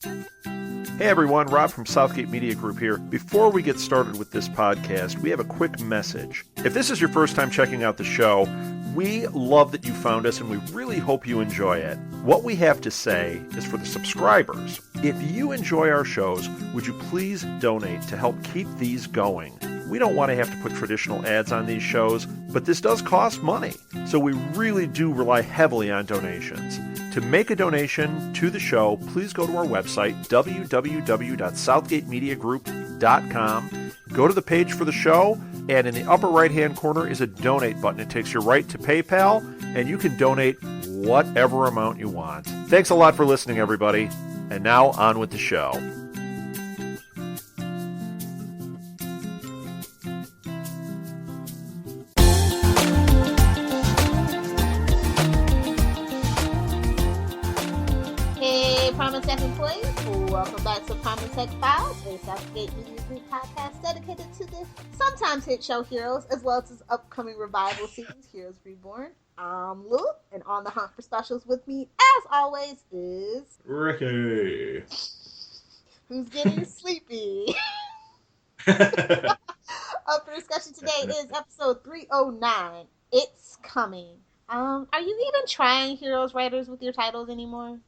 Hey everyone, Rob from Southgate Media Group here. Before we get started with this podcast, we have a quick message. If this is your first time checking out the show, we love that you found us and we really hope you enjoy it. What we have to say is for the subscribers. If you enjoy our shows, would you please donate to help keep these going? We don't want to have to put traditional ads on these shows, but this does cost money. So we really do rely heavily on donations. To make a donation to the show, please go to our website, www.southgatemediagroup.com. Go to the page for the show, and in the upper right-hand corner is a donate button. It takes you right to PayPal, and you can donate whatever amount you want. Thanks a lot for listening, everybody. And now, on with the show. Tech employees, welcome back to Parkman Tech Files, a Southgate Media Group podcast dedicated to the sometimes hit show Heroes, as well as his upcoming revival series, Heroes Reborn. I'm Lou, and on the hunt for specials with me, as always, is Ricky, who's getting sleepy. Up for discussion today is episode 309. It's coming. Are you even trying Heroes writers with your titles anymore?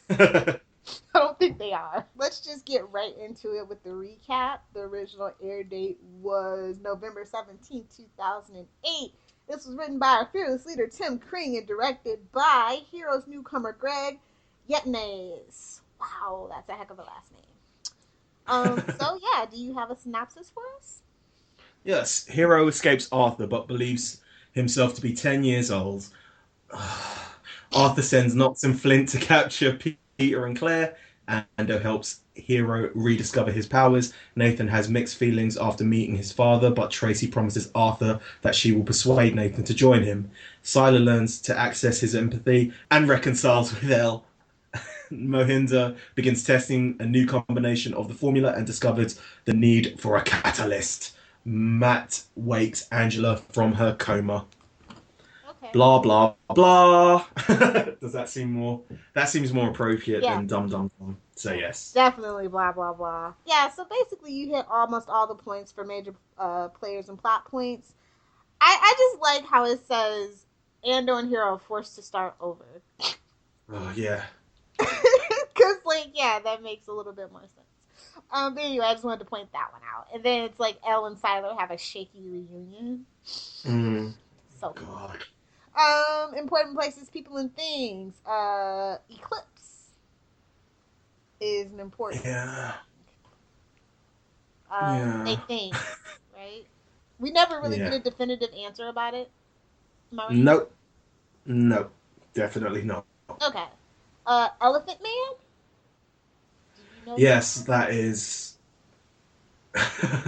I don't think they are. Let's just get right into it with the recap. The original air date was November 17, 2008. This was written by our fearless leader, Tim Kring, and directed by Heroes newcomer Greg Yetnes. Wow, that's a heck of a last name. So, yeah, do you have a synopsis for us? Yes, Hiro escapes Arthur but believes himself to be 10 years old. Arthur sends Knox and Flint to capture Peter and Claire. Ando helps Hiro rediscover his powers. Nathan has mixed feelings after meeting his father, but Tracy promises Arthur that she will persuade Nathan to join him. Sylar learns to access his empathy and reconciles with Elle. Mohinder begins testing a new combination of the formula and discovers the need for a catalyst. Matt wakes Angela from her coma. Blah blah blah. Does that seem more? That seems more appropriate than dum dum dum. So yes, definitely blah blah blah. Yeah. So basically, you hit almost all the points for major players and plot points. I just like how it says Ando and Hiro are forced to start over. Oh yeah. Because that makes a little bit more sense. But anyway, I just wanted to point that one out. And then it's like Elle and Sylar have a shaky reunion. So cool. God. Important places, people, and things. Eclipse is an important. Yeah. They think, right? We never really get a definitive answer about it. Am I right? Nope. Definitely not. Okay. Elephant Man? Do you know that is.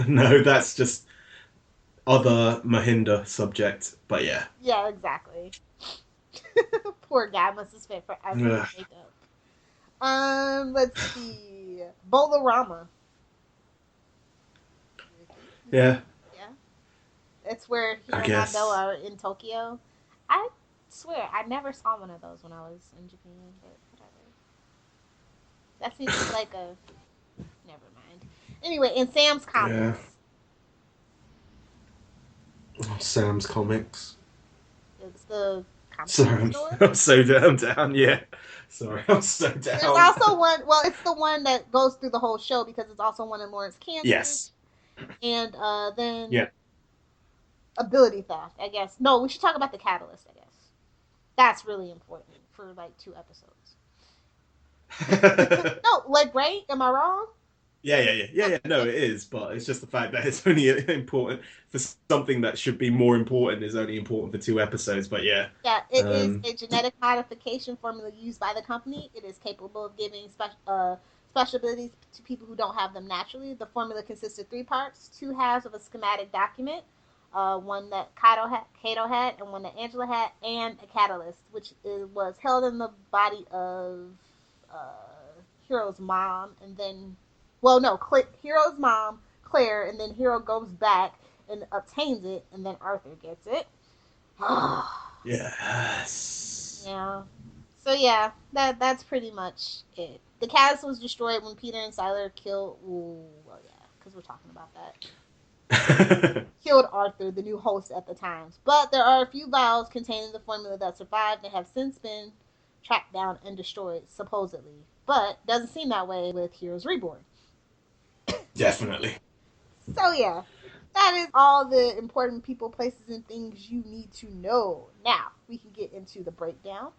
No, that's just other Mohinder subject, but yeah. Yeah, exactly. Poor guy must have spent forever to makeup. Let's see. Bolarama. Yeah. It's where he and Ando are in Tokyo. I swear, I never saw one of those when I was in Japan, but whatever. That seems like a... Never mind. Anyway, in Sam's Comics. Yeah. Sam's Comics. It's the comic store. I'm so down, yeah. Sorry, I'm so down. There's also one, it's the one that goes through the whole show because it's also one in Lawrence, Kansas. Yes. And then Ability Theft, I guess. No, we should talk about the Catalyst, I guess. That's really important for 2 episodes. No, right? Am I wrong? Yeah. No, it is, but it's just the fact that it's only important for something that should be more important is only important for 2 episodes. But yeah. Yeah, it is a genetic modification formula used by the company. It is capable of giving special abilities to people who don't have them naturally. The formula consists of 3 parts: 2 halves of a schematic document, one that Kato had, and one that Angela had, and a catalyst, which was held in the body of Hiro's mom, and then. Hero's mom, Claire, and then Hiro goes back and obtains it, and then Arthur gets it. Yes. Yeah. So yeah, that's pretty much it. The castle was destroyed when Peter and Sylar killed... Ooh, well, yeah, because we're talking about that. Killed Arthur, the new host at the time. But there are a few vials containing the formula that survived and have since been tracked down and destroyed, supposedly. But doesn't seem that way with Heroes Reborn. Definitely. So yeah, that is all the important people, places, and things you need to know. Now, we can get into the breakdown.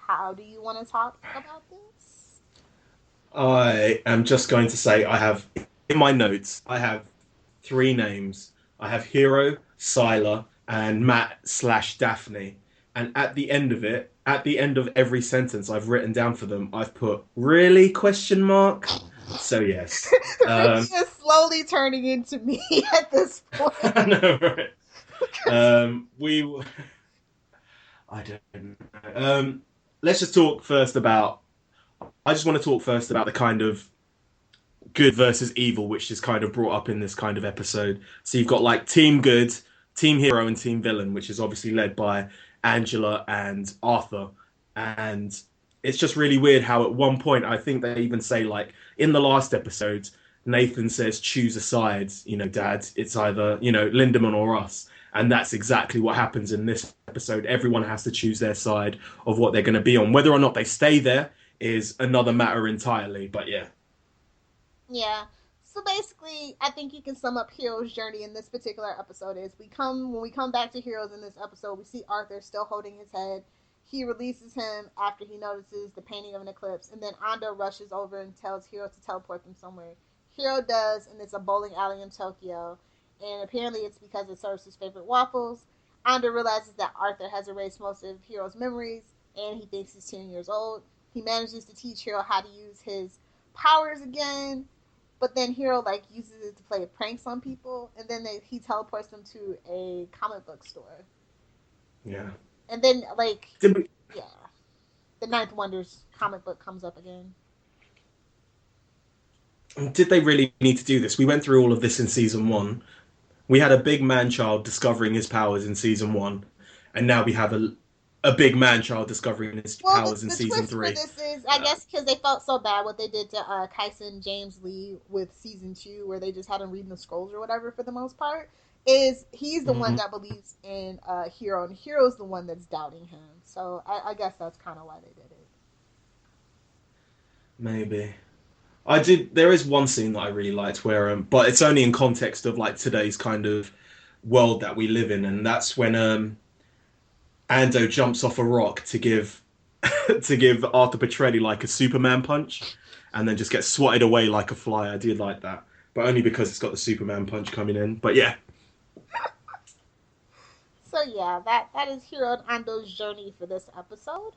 How do you want to talk about this? I am just going to say I have, in my notes, I have 3 names. I have Hiro, Sylar, and Matt/Daphne. And at the end of it, at the end of every sentence I've written down for them, I've put, really, question mark? So yes. Ricky is slowly turning into me at this point. I know, right? I don't know. Let's just talk first about, I just want to talk first about the kind of good versus evil, which is kind of brought up in this kind of episode. So you've got like Team Good, Team Hero, and Team Villain, which is obviously led by Angela and Arthur. And it's just really weird how at one point, I think they even say like, in the last episode, Nathan says, choose a side, Dad, it's either, Lindemann or us. And that's exactly what happens in this episode. Everyone has to choose their side of what they're going to be on. Whether or not they stay there is another matter entirely, but yeah. Yeah. So basically, I think you can sum up Hero's journey in this particular episode is when we come back to Heroes in this episode, we see Arthur still holding his head. He releases him after he notices the painting of an eclipse, and then Ando rushes over and tells Hiro to teleport them somewhere. Hiro does, and it's a bowling alley in Tokyo, and apparently it's because it serves his favorite waffles. Ando realizes that Arthur has erased most of Hiro's memories, and he thinks he's 10 years old. He manages to teach Hiro how to use his powers again, but then Hiro uses it to play pranks on people, and then he teleports them to a comic book store. Yeah. And then, the Ninth Wonders comic book comes up again. Did they really need to do this? We went through all of this in season 1. We had a big man-child discovering his powers in season 1, and now we have a big man-child discovering his powers in season 3. The twist for this is, I guess, because they felt so bad what they did to Kyson James Lee with season 2, where they just had him reading the scrolls or whatever for the most part, is he's the one that believes in Hiro, and Hiro's the one that's doubting him. So I guess that's kind of why they did it. Maybe. There is one scene that I really liked where, but it's only in context of today's kind of world that we live in, and that's when Ando jumps off a rock to give Arthur Petrelli a Superman punch, and then just gets swatted away like a fly. I did like that, but only because it's got the Superman punch coming in. But yeah. So yeah, that is Hiro and Ando's journey for this episode.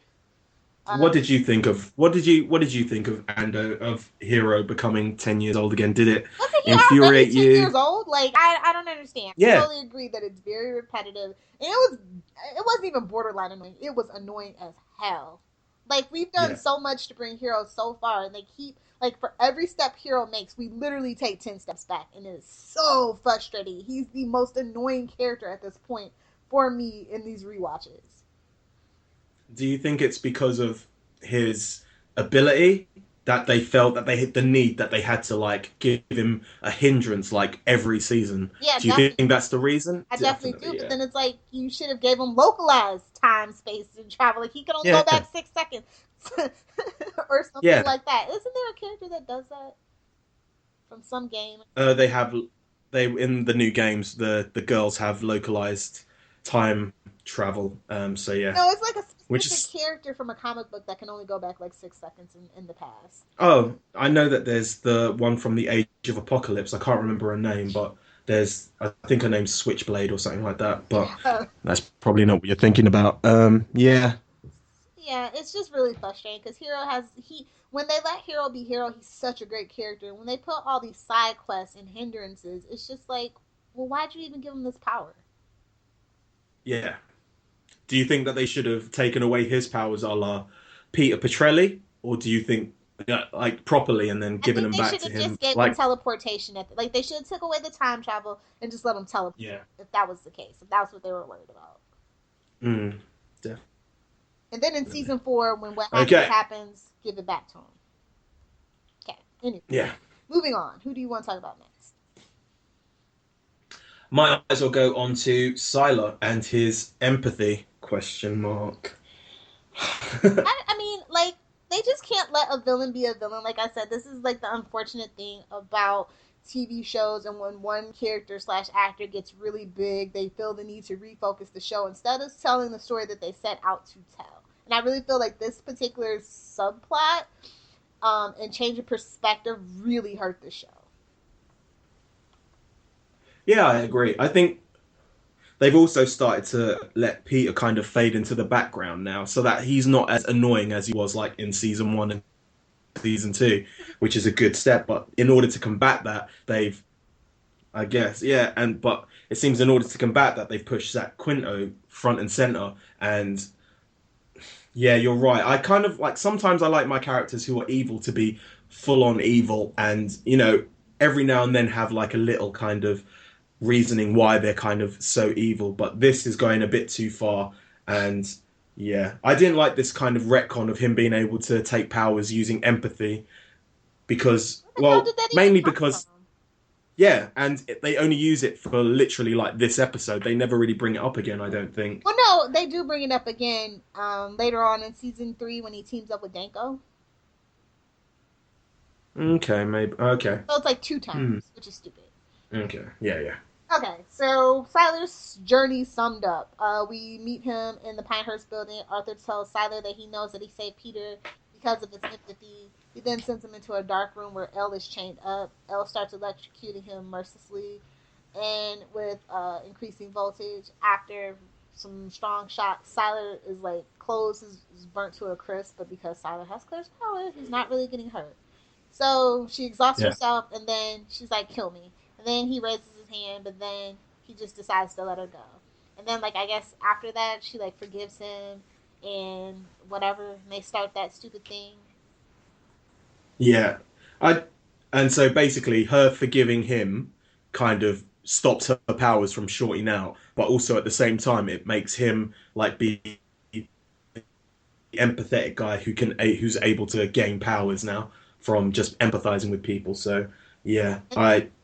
What did you think of Ando, of Hiro becoming 10 years old again? Did it infuriate you? 10 years old? I don't understand. Yeah. I totally agree that it's very repetitive. And it wasn't even borderline annoying. It was annoying as hell. We've done so much to bring Hiro so far, and they keep for every step Hiro makes, we literally take 10 steps back, and it is so frustrating. He's the most annoying character at this point for me in these rewatches. Do you think it's because of his ability that they felt that they hit the need that they had to give him a hindrance every season? Yeah, do you think that's the reason? I definitely do, but then it's you should have gave him localized time, space, and travel. He could only go back 6 seconds or something like that. Isn't there a character that does that from some game? They in the new games the girls have localized time travel. So yeah. No, it's a specific character from a comic book that can only go back 6 seconds in the past. Oh, I know that there's the one from the Age of Apocalypse. I can't remember her name, but I think her name's Switchblade or something like that. But that's probably not what you're thinking about. Yeah. Yeah, it's just really frustrating because when they let Hiro be Hiro, he's such a great character. When they put all these side quests and hindrances, it's just well, why'd you even give him this power? Yeah. Do you think that they should have taken away his powers a la Peter Petrelli? Or do you think, properly and then given him back to him? They should have just gave him teleportation. They should have took away the time travel and just let him teleport. Yeah. If that was the case. If that's what they were worried about. Definitely. And then in season 4, when what happens, give it back to him. Anyway, Yeah. moving on. Who do you want to talk about next? Might as well go on to Sylar and his empathy question mark. I mean, like, they just can't let a villain be a villain. Like I said, this is like the unfortunate thing about TV shows, and when one character slash actor gets really big, they feel the need to refocus the show instead of telling the story that they set out to tell. And I really feel like this particular subplot and change of perspective really hurt the show. Yeah, I agree. I think they've also started to let Peter kind of fade into the background now, so that he's not as annoying as he was like in season 1 and season 2, which is a good step. But in order to combat that, they've, I guess, yeah, but it seems in order to combat that, they've pushed Zach Quinto front and center. And yeah, you're right. I kind of like, sometimes I like my characters who are evil to be full on evil, and every now and then have like a little kind of reasoning why they're kind of so evil, but this is going a bit too far. And yeah, I didn't like this kind of retcon of him being able to take powers using empathy, because, well, mainly because, yeah, and they only use it for literally like this episode. They never really bring it up again, I don't think. Well, no, they do bring it up again later on in season 3 when he teams up with Danko. Okay, maybe. Okay. So it's like 2 times, which is stupid. Okay, yeah. Okay, so Sylar's journey summed up. We meet him in the Pinehurst building. Arthur tells Sylar that he knows that he saved Peter because of his empathy. He then sends him into a dark room where Elle is chained up. Elle starts electrocuting him mercilessly, and with increasing voltage. After some strong shots, Sylar is like clothes is burnt to a crisp, but because Sylar has Claire's power, he's not really getting hurt. So she exhausts herself, and then she's like, "Kill me." And then he raises his hand, but then he just decides to let her go. And then, like, I guess after that, she like forgives him and whatever, and they start that stupid thing. Yeah. And so basically her forgiving him kind of stops her powers from shorting out, but also at the same time it makes him like be the empathetic guy who's able to gain powers now from just empathizing with people. So yeah,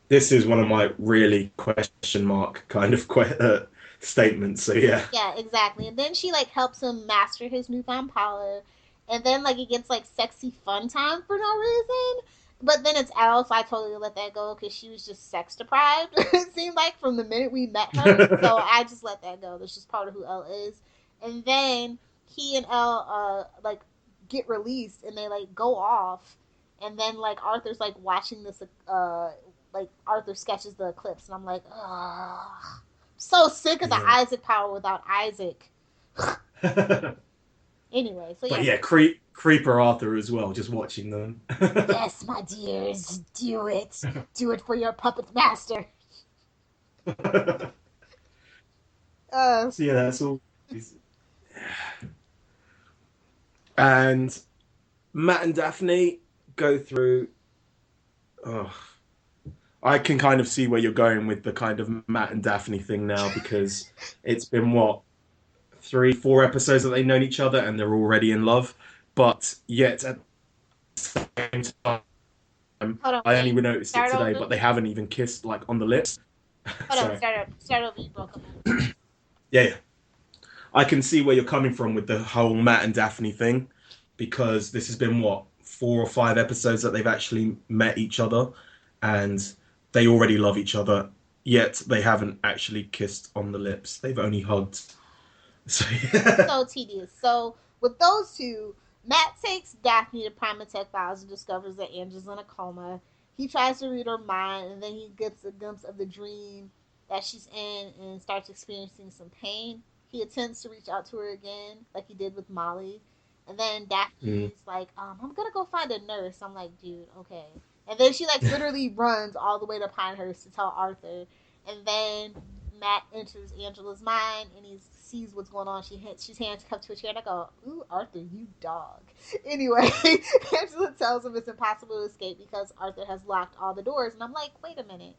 this is one of my really question mark kind of statements. So yeah. Yeah, exactly. And then she like helps him master his newfound power, and then like it gets like sexy fun time for no reason. But then it's Elle, so I totally let that go because she was just sex deprived. It seemed like from the minute we met her, so I just let that go. That's just part of who Elle is. And then he and Elle like get released, and they like go off, and then like Arthur's like watching this like Arthur sketches the eclipse, and I'm like, ugh. So sick of the Isaac power without Isaac. Anyway, so yeah. But yeah, Creeper Arthur as well, just watching them. Yes, my dears, do it. Do it for your puppet master. So yeah, that's all. And Matt and Daphne go through. Oh, I can kind of see where you're going with the kind of Matt and Daphne thing now, because it's been what, 3-4 episodes that they've known each other and they're already in love. But yet at the same time, I only noticed it today, but they haven't even kissed like on the lips. Hold on, start over. You broke up. Yeah. I can see where you're coming from with the whole Matt and Daphne thing, because this has been what, 4 or 5 episodes that they've actually met each other, and they already love each other, yet they haven't actually kissed on the lips. They've only hugged. So, yeah. So tedious. So with those two, Matt takes Daphne to Primatech Files and discovers that Angela's in a coma. He tries to read her mind, and then he gets a glimpse of the dream that she's in and starts experiencing some pain. He attempts to reach out to her again, like he did with Molly. And then Daphne's like, I'm gonna go find a nurse. I'm like, dude, okay. And then she like literally runs all the way to Pinehurst to tell Arthur. And then Matt enters Angela's mind and he sees what's going on. She's handcuffed to a chair, and I go, ooh, Arthur, you dog. Anyway, Angela tells him it's impossible to escape because Arthur has locked all the doors. And I'm like, wait a minute.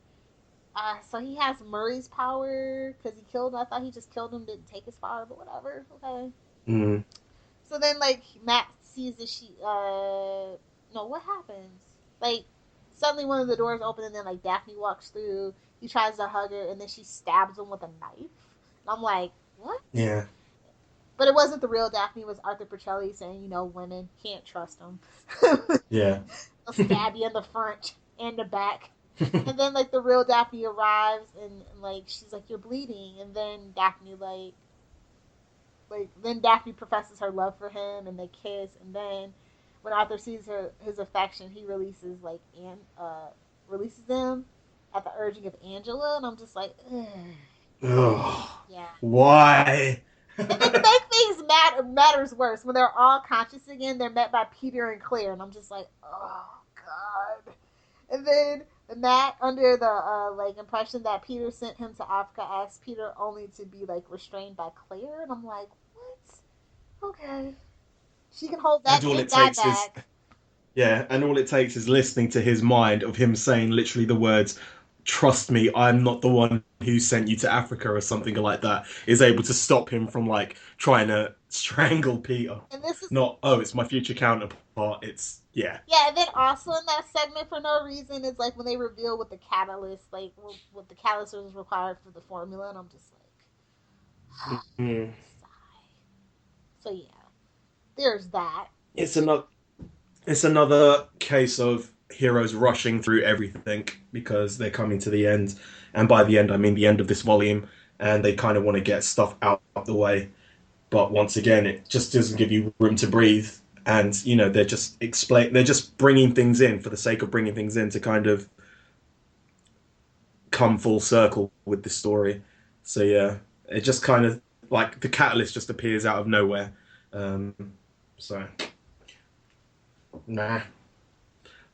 So he has Murray's power because he killed him. I thought he just killed him, didn't take his power, but whatever. Okay. So then, like, Matt sees that no, what happens? Like, suddenly one of the doors open and then, like, Daphne walks through. He tries to hug her and then she stabs him with a knife. And I'm like, what? Yeah. But it wasn't the real Daphne. It was Arthur Petrelli saying, women can't trust them. Yeah. They'll stab you in the front and the back. And then, like, the real Daphne arrives and like, she's like, you're bleeding. And then Daphne, then Daphne professes her love for him and they kiss. And then when Arthur sees his affection, he releases, releases them at the urging of Angela. And I'm just like, ugh. Ugh. Yeah. Why? And then to make things matters worse, when they're all conscious again, they're met by Peter and Claire, and I'm just like, oh god. And then Matt, under the impression that Peter sent him to Africa, asks Peter only to be restrained by Claire, and I'm like, what? Okay, she can hold that big guy back. And all it takes is listening to his mind of him saying literally the words, trust me, I'm not the one who sent you to Africa or something like that, is able to stop him from trying to strangle Peter. And this is not, oh, it's my future counterpart. It's, yeah. Yeah, and then also in that segment, for no reason, is when they reveal what the catalyst, what the catalyst was required for the formula, and I'm just like, sigh. So yeah, there's that. It's another case of heroes rushing through everything because they're coming to the end, and by the end I mean the end of this volume, and they kind of want to get stuff out of the way, but once again it just doesn't give you room to breathe, and they're just bringing things in for the sake of bringing things in to kind of come full circle with the story. So yeah, it just kind of the catalyst just appears out of nowhere. So nah.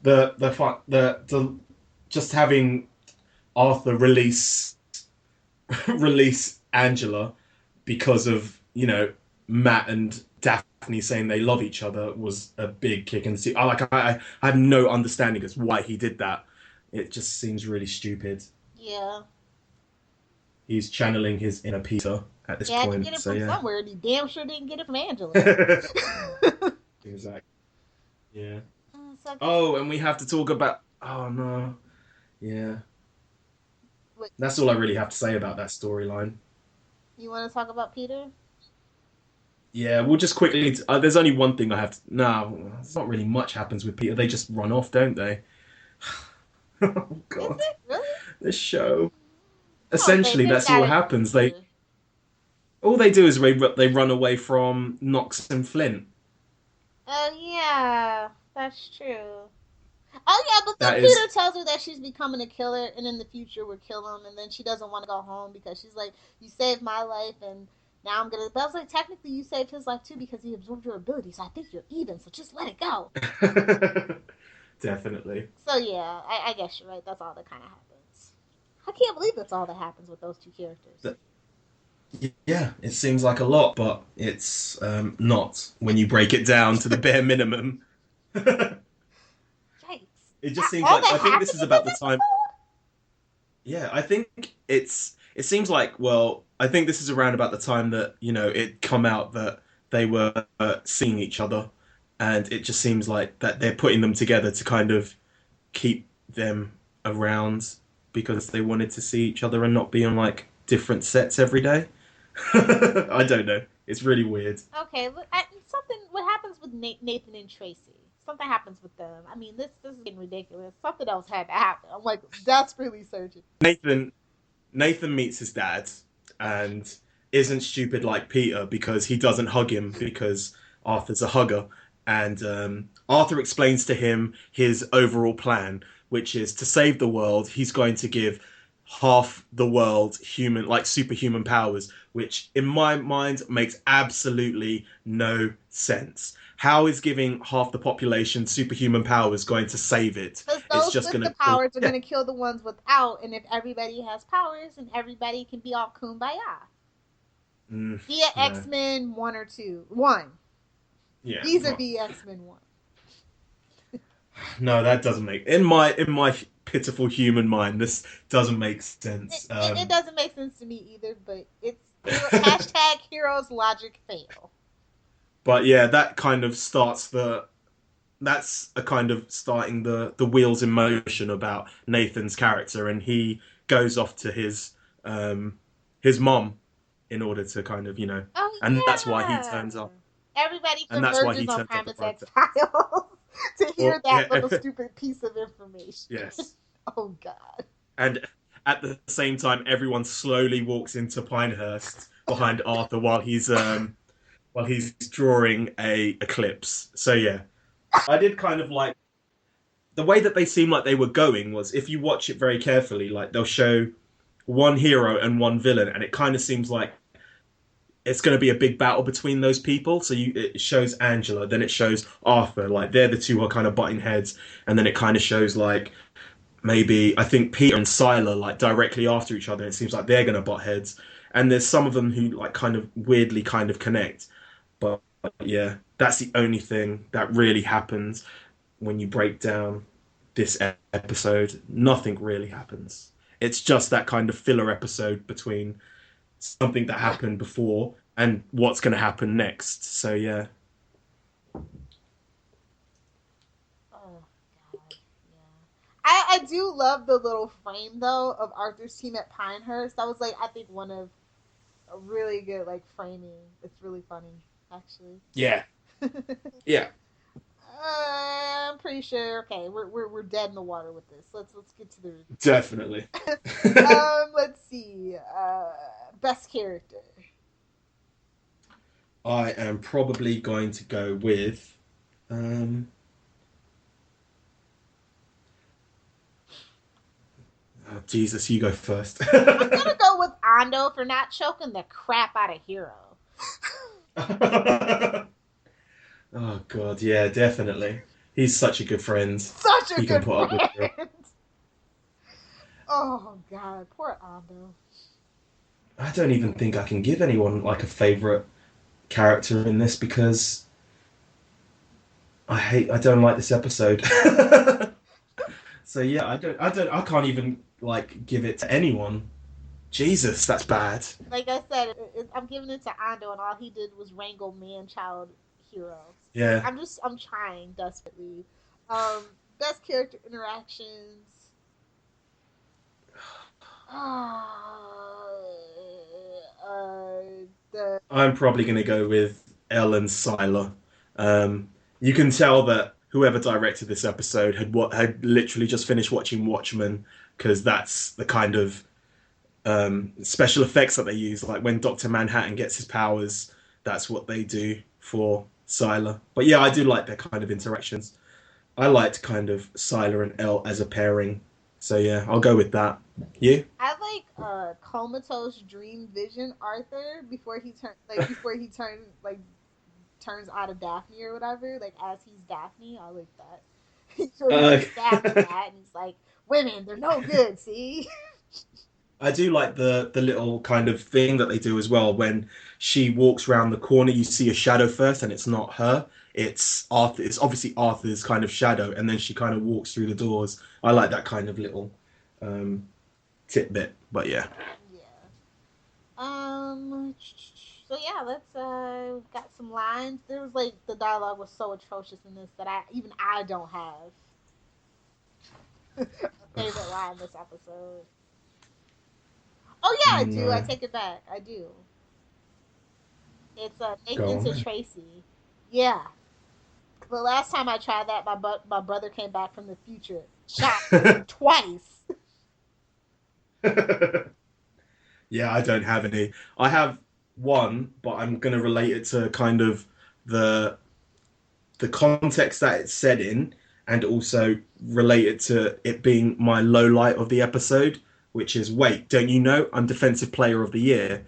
The just having Arthur release Angela because of Matt and Daphne saying they love each other was a big kick in the teeth. I have no understanding as why he did that. It just seems really stupid. Yeah. He's channeling his inner Peter at this point. He had to get it from somewhere, and he damn sure didn't get it from Angela. Exactly. Yeah. Oh, and we have to talk about... Oh, no. Yeah. What? That's all I really have to say about that storyline. You want to talk about Peter? Yeah, we'll just quickly... there's only one thing I have to... No, there's not really much happens with Peter. They just run off, don't they? Oh, God. Is it? Really? This show. Essentially, that's all happens. Peter. All they do is they run away from Knox and Flint. Oh, yeah. That's true. Oh, yeah, but then Peter tells her that she's becoming a killer, and in the future will kill him, and then she doesn't want to go home because she's like, you saved my life, and now I'm going to... But I was like, technically, you saved his life, too, because he absorbed your ability, so I think you're even, so just let it go. Definitely. So, yeah, I guess you're right. That's all that kind of happens. I can't believe that's all that happens with those two characters. Yeah, it seems like a lot, but it's not when you break it down to the bare minimum. Yikes. It just seems I think this is about the time. Yeah, I think it seems like, I think this is around about the time that, it come out that they were seeing each other, and it just seems like that they're putting them together to kind of keep them around because they wanted to see each other and not be on different sets every day. I don't know. It's really weird. Okay, what happens with Nathan and Tracy? Something happens with them. I mean, this is getting ridiculous. Something else had to happen. I'm desperately searching. Nathan meets his dad and isn't stupid like Peter because he doesn't hug him because Arthur's a hugger. And Arthur explains to him his overall plan, which is to save the world. He's going to give half the world superhuman powers, which in my mind makes absolutely no sense. How is giving half the population superhuman powers going to save it? Because those with the powers are going to kill the ones without, and if everybody has powers, and everybody can be all kumbaya. Via X-Men 1 or 2. 1. Yeah. Vis-a-vis X-Men 1. No, that doesn't make... In my pitiful human mind, this doesn't make sense. It doesn't make sense to me either, but it's #heroes logic fail. But yeah, that kind of starts the that's a kind of starting the wheels in motion about Nathan's character, and he goes off to his mom in order to kind of, and Oh that's why he yeah. turns up, Everybody and that's why converges he on turns up Primus at X Parkman. Files to hear Well, that yeah, little stupid piece of information. yes, Oh god. and at the same time, everyone slowly walks into Pinehurst behind Arthur while he's drawing a eclipse. So yeah, I did kind of like the way that they seemed like they were going was, if you watch it very carefully, like they'll show one hero and one villain, and it kind of seems like it's going to be a big battle between those people. So it shows Angela, then it shows Arthur, like they're the two who are kind of butting heads, and then it kind of shows like maybe I think Peter and Sylar like directly after each other. It seems like they're going to butt heads, and there's some of them who like kind of weirdly kind of connect. But yeah, that's the only thing that really happens when you break down this episode. Nothing really happens. It's just that kind of filler episode between something that happened before and what's going to happen next. So yeah. Oh god. Yeah. I do love the little frame though of Arthur's team at Pinehurst. That was like I think one of a really good like framing. It's really funny actually. Yeah. Yeah. I'm pretty sure. Okay, we're dead in the water with this. Let's get to the Definitely. let's see. Best character. I am probably going to go with oh, Jesus, you go first. I'm gonna go with Ando for not choking the crap out of Hiro. Oh god, yeah, definitely. He's such a good friend. Such a He good can put up with friend. it. Oh god, poor Ando. I don't even think I can give anyone like a favorite character in this because I don't like this episode. So yeah, I can't even like give it to anyone. Jesus, that's bad. Like I said, I'm giving it to Ando, and all he did was wrangle man-child Hiro. Yeah. I'm trying desperately. Um, Best character interactions. The I'm probably going to go with Elle and Sylar. You can tell that whoever directed this episode had literally just finished watching Watchmen, because that's the kind of special effects that they use. Like when Dr. Manhattan gets his powers, that's what they do for Sylar. But yeah, I do like their kind of interactions. I liked kind of Sylar and Elle as a pairing. So yeah, I'll go with that. You? I like comatose dream vision Arthur before he turns out of Daphne or whatever. Like as he's Daphne, I like that. He's sort of stabbed at that, and he's like, "Women, they're no good." See. I do like the little kind of thing that they do as well. When she walks around the corner, you see a shadow first, and it's not her. It's Arthur. It's obviously Arthur's kind of shadow, and then she kind of walks through the doors. I like that kind of little tidbit. But yeah. Yeah. So yeah, we've got some lines. There was like the dialogue was so atrocious in this that I don't have a favorite line this episode. Oh yeah, I do. I take it back. I do. It's Nathan to Tracy. Yeah. The last time I tried that, my brother came back from the future, shot twice. Yeah, I don't have any. I have one, but I'm going to relate it to kind of the context that it's said in, and also relate it to it being my low light of the episode, which is, wait, don't you know I'm Defensive Player of the Year?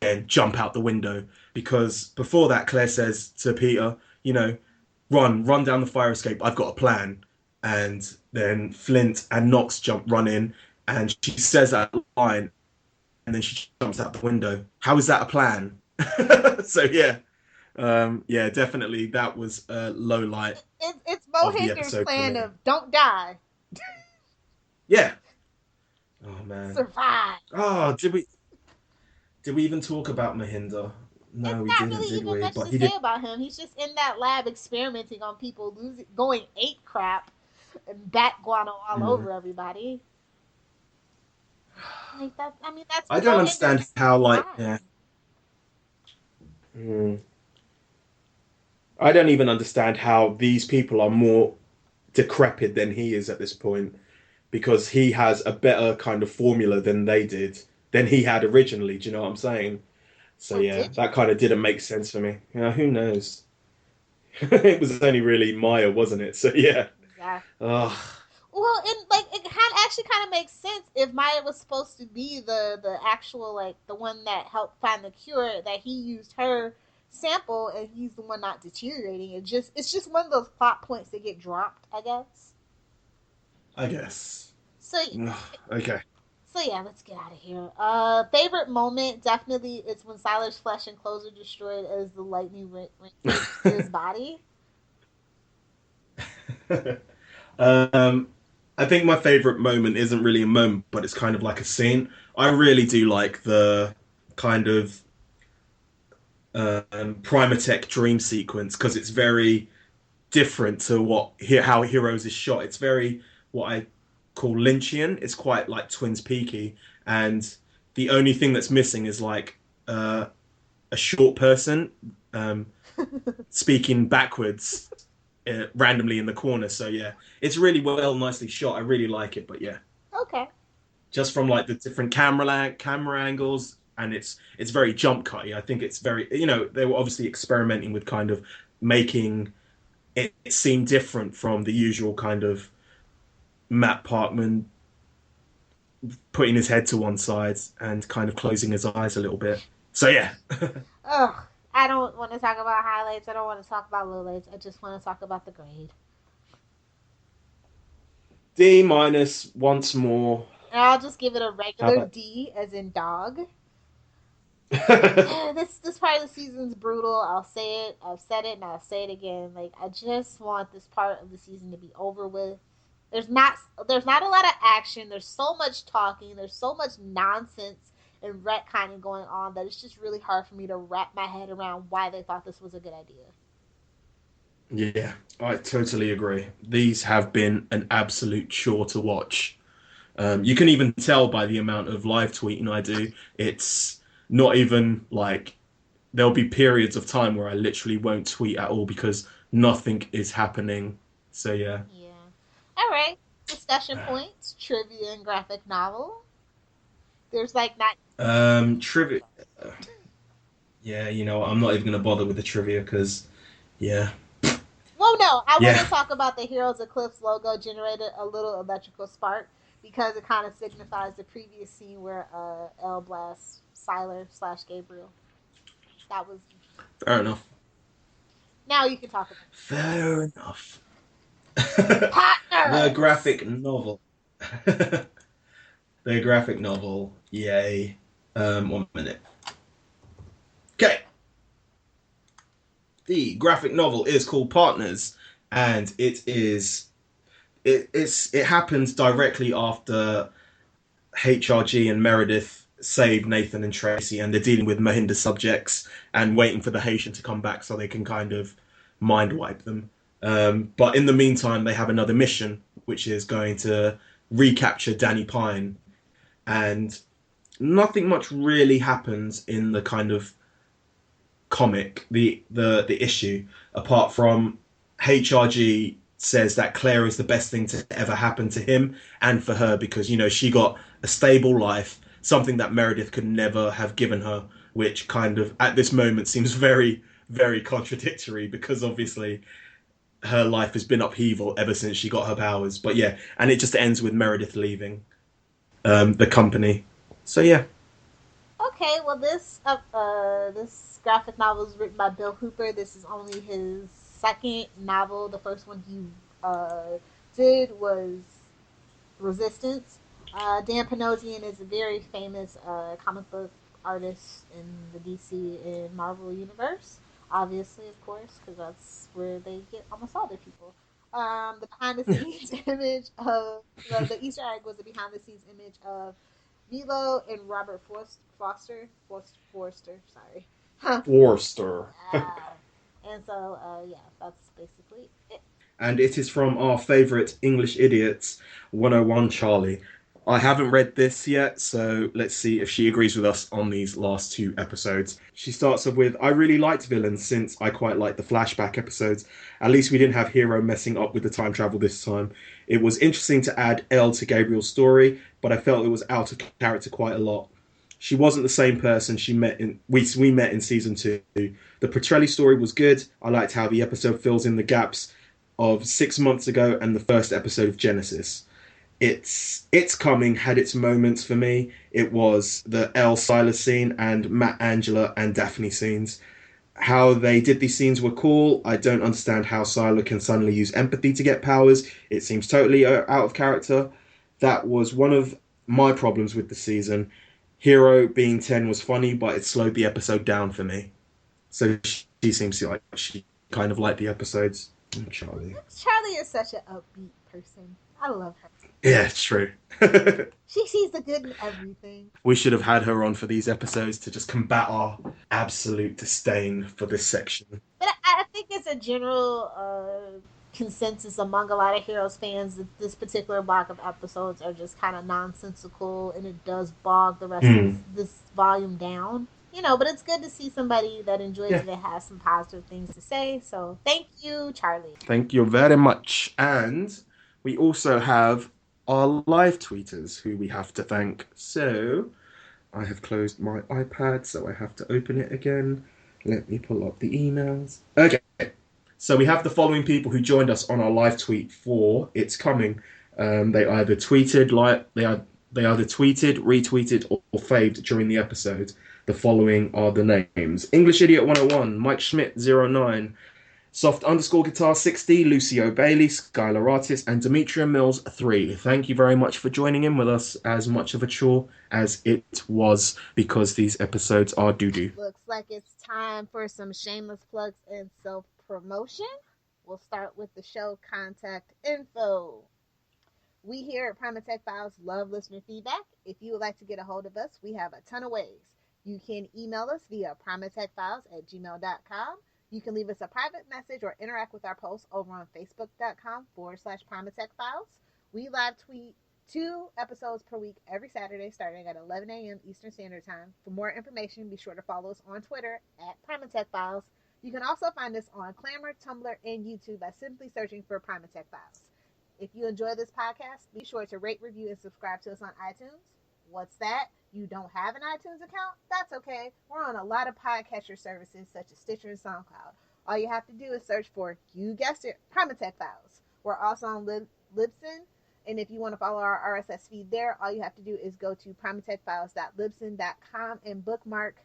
Then jump out the window. Because before that, Claire says to Peter, run down the fire escape. I've got a plan. And then Flint and Knox run in, and she says that line, and then she jumps out the window. How is that a plan? So yeah. Yeah, definitely that was a low light. It's Mohinder's plan of don't die. Yeah. Oh man. Survive. Oh, did we even talk about Mohinder? No, we not didn't, really did even we? much But to he say did. about him. He's just in that lab experimenting on people, going ape crap, and bat guano all Mm. over everybody. Like that. I mean, that's I don't pro industry understand how, like, yeah. fine. Mm. I don't even understand how these people are more decrepit than he is at this point, because he has a better kind of formula than they did, than he had originally. Do you know what I'm saying? So Oh, yeah, did you? that kind of didn't make sense for me. Yeah, who knows? It was only really Maya, wasn't it? So yeah. Exactly. Ugh. Well, and like it actually kind of makes sense if Maya was supposed to be the actual like the one that helped find the cure, that he used her sample and he's the one not deteriorating. It's just one of those plot points that get dropped, I guess. I guess. So Ugh, okay. so yeah, let's get out of here. Favorite moment definitely is when Sylar's flesh and clothes are destroyed as the lightning rips through his body. um, I think my favorite moment isn't really a moment, but it's kind of like a scene. I really do like the kind of Primatech dream sequence, because it's very different to how Heroes is shot. It's very what I call Lynchian. It's quite like Twins Peaky, and the only thing that's missing is like a short person um, speaking backwards randomly in the corner. So yeah, it's really nicely shot. I really like it. But yeah, Okay. just from like the different camera angles, and it's very jump cutty. I think it's very, they were obviously experimenting with kind of making it seem different from the usual kind of Matt Parkman putting his head to one side and kind of closing his eyes a little bit. So yeah. Ugh. I don't want to talk about highlights. I don't want to talk about lowlights. I just want to talk about the grade. D minus once more. And I'll just give it a How regular about D, as in dog. This part of the season's brutal. I'll say it. I've said it, and I'll say it again. Like I just want this part of the season to be over with. There's not there's not a lot of action. There's so much talking. There's so much nonsense and retconning going on that it's just really hard for me to wrap my head around why they thought this was a good idea. Yeah, I totally agree. These have been an absolute chore to watch. You can even tell by the amount of live tweeting I do. It's not even like there'll be periods of time where I literally won't tweet at all because nothing is happening. So yeah. Yeah. All right. Discussion points, trivia, and graphic novel. There's like not. Trivia. Yeah, I'm not even gonna bother with the trivia because, yeah, Well, no, I want to yeah, talk about the Heroes Eclipse logo generated a little electrical spark because it kind of signifies the previous scene where El blasts Sylar / Gabriel. That was interesting. fair enough. Now you can talk about Fair enough. The partners. graphic novel. The graphic novel. Yay. 1 minute. Okay. The graphic novel is called Partners, and it happens directly after HRG and Meredith save Nathan and Tracy, and they're dealing with Mahinda subjects and waiting for the Haitian to come back so they can kind of mind wipe them. But in the meantime, they have another mission, which is going to recapture Danny Pine, and nothing much really happens in the kind of comic, the issue, apart from HRG says that Claire is the best thing to ever happen to him and for her, because she got a stable life, something that Meredith could never have given her, which kind of at this moment seems very, very contradictory, because obviously her life has been upheaval ever since she got her powers. But yeah, and it just ends with Meredith leaving the company. So yeah. Okay, well this graphic novel is written by Bill Hooper. This is only his second novel. The first one he did was Resistance. Dan Panosian is a very famous comic book artist in the DC and Marvel universe. Obviously, of course, because that's where they get almost all their people. The behind the scenes image of the Easter egg was the behind the scenes image of Milo and Robert Forster. Sorry. Forster. And so, yeah, that's basically it. And it is from our favourite English idiots, 101 Charlie. I haven't read this yet, so let's see if she agrees with us on these last two episodes. She starts off with, I really liked Villains since I quite liked the flashback episodes. At least we didn't have Hiro messing up with the time travel this time. It was interesting to add Elle to Gabriel's story, but I felt it was out of character quite a lot. She wasn't the same person we met in season 2. The Petrelli story was good. I liked how the episode fills in the gaps of 6 months ago and the first episode of Genesis. It's Coming had its moments for me. It was the Elle Sylar scene and Matt, Angela and Daphne scenes. How they did these scenes were cool. I don't understand how Sylar can suddenly use empathy to get powers. It seems totally out of character. That was one of my problems with the season. Hiro being 10 was funny, but it slowed the episode down for me. So she seems like she kind of liked the episodes. Charlie is such an upbeat person. I love her. Yeah, it's true. She sees the good in everything. We should have had her on for these episodes to just combat our absolute disdain for this section. But I think it's a general consensus among a lot of Heroes fans that this particular block of episodes are just kind of nonsensical, and it does bog the rest of this volume down. You know, but it's good to see somebody that enjoys it and has some positive things to say. So thank you, Charlie. Thank you very much. And we also have our live tweeters who we have to thank. So I have closed my iPad, so I have to open it again. Let me pull up the emails. Okay. So we have the following people who joined us on our live tweet for It's Coming. They either tweeted, retweeted, or faved during the episode. The following are the names. English Idiot 101, Mike Schmidt 09, Soft_Guitar 60, Lucio Bailey, Skylar Artist, and Demetria Mills 3. Thank you very much for joining in with us, as much of a chore as it was, because these episodes are doo-doo. Looks like it's time for some shameless plugs and self-promotion. We'll start with the show contact info. We here at Primatech Files love listener feedback. If you would like to get a hold of us, we have a ton of ways. You can email us via primatechfiles@gmail.com. You can leave us a private message or interact with our posts over on facebook.com/primatechfiles. We live tweet 2 episodes per week every Saturday starting at 11 a.m. Eastern Standard Time. For more information, be sure to follow us on Twitter @primatechfiles. You can also find us on Clamor, Tumblr, and YouTube by simply searching for Primatech Files. If you enjoy this podcast, be sure to rate, review, and subscribe to us on iTunes. What's that? You don't have an iTunes account? That's okay. We're on a lot of podcatcher services such as Stitcher and SoundCloud. All you have to do is search for, you guessed it, Primatech Files. We're also on Libsyn, and if you want to follow our RSS feed there, all you have to do is go to primatechfiles.libsyn.com and bookmark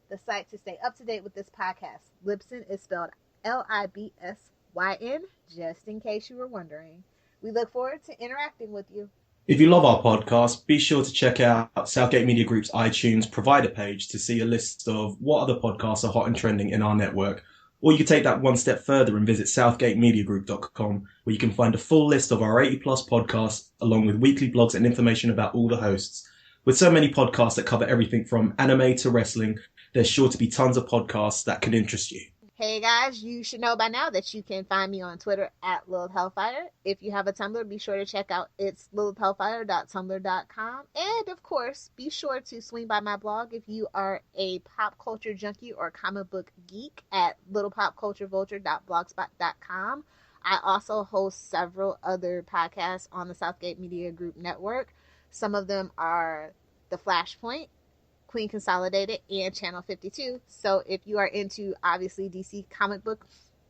the site to stay up to date with this podcast. Libsyn is spelled Libsyn, just in case you were wondering. We look forward to interacting with you. If you love our podcast, be sure to check out Southgate Media Group's iTunes provider page to see a list of what other podcasts are hot and trending in our network. Or you can take that one step further and visit southgatemediagroup.com, where you can find a full list of our 80-plus podcasts, along with weekly blogs and information about all the hosts. With so many podcasts that cover everything from anime to wrestling, there's sure to be tons of podcasts that could interest you. Hey guys, you should know by now that you can find me on Twitter @Lilith Hellfire. If you have a Tumblr, be sure to check out it's lilithhellfire.tumblr.com. And of course, be sure to swing by my blog if you are a pop culture junkie or comic book geek at littlepopculturevulture.blogspot.com. I also host several other podcasts on the Southgate Media Group network. Some of them are The Flashpoint, Queen Consolidated, and Channel 52. So if you are into, obviously, DC comic book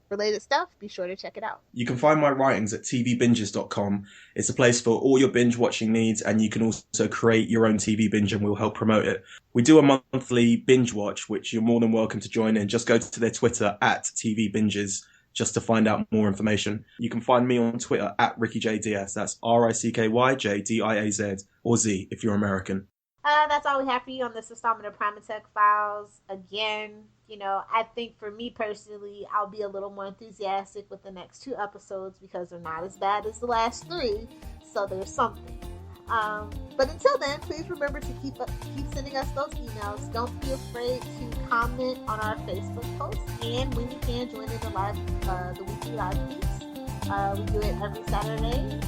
related stuff, be sure to check it out. You can find my writings at tvbinges.com. It's a place for all your binge watching needs, and you can also create your own TV binge and we'll help promote it. We do a monthly binge watch, which you're more than welcome to join in. Just go to their Twitter @tvbinges just to find out more information. You can find me on Twitter @RickyJDiaz. That's RICKYJDIAZ, or Z if you're American. That's all we have for you on this installment of Primatech Files. Again, I think for me personally, I'll be a little more enthusiastic with the next 2 episodes because they're not as bad as the last 3. So there's something. But until then, please remember to keep sending us those emails. Don't be afraid to comment on our Facebook post, and when you can, join in the weekly live feeds. We do it every Saturday,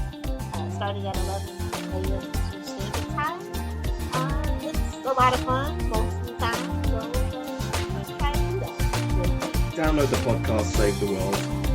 starting at 11 a.m. Eastern Standard Time. It's a lot of fun most of the time, so let's try to do that. Download the podcast, save the world.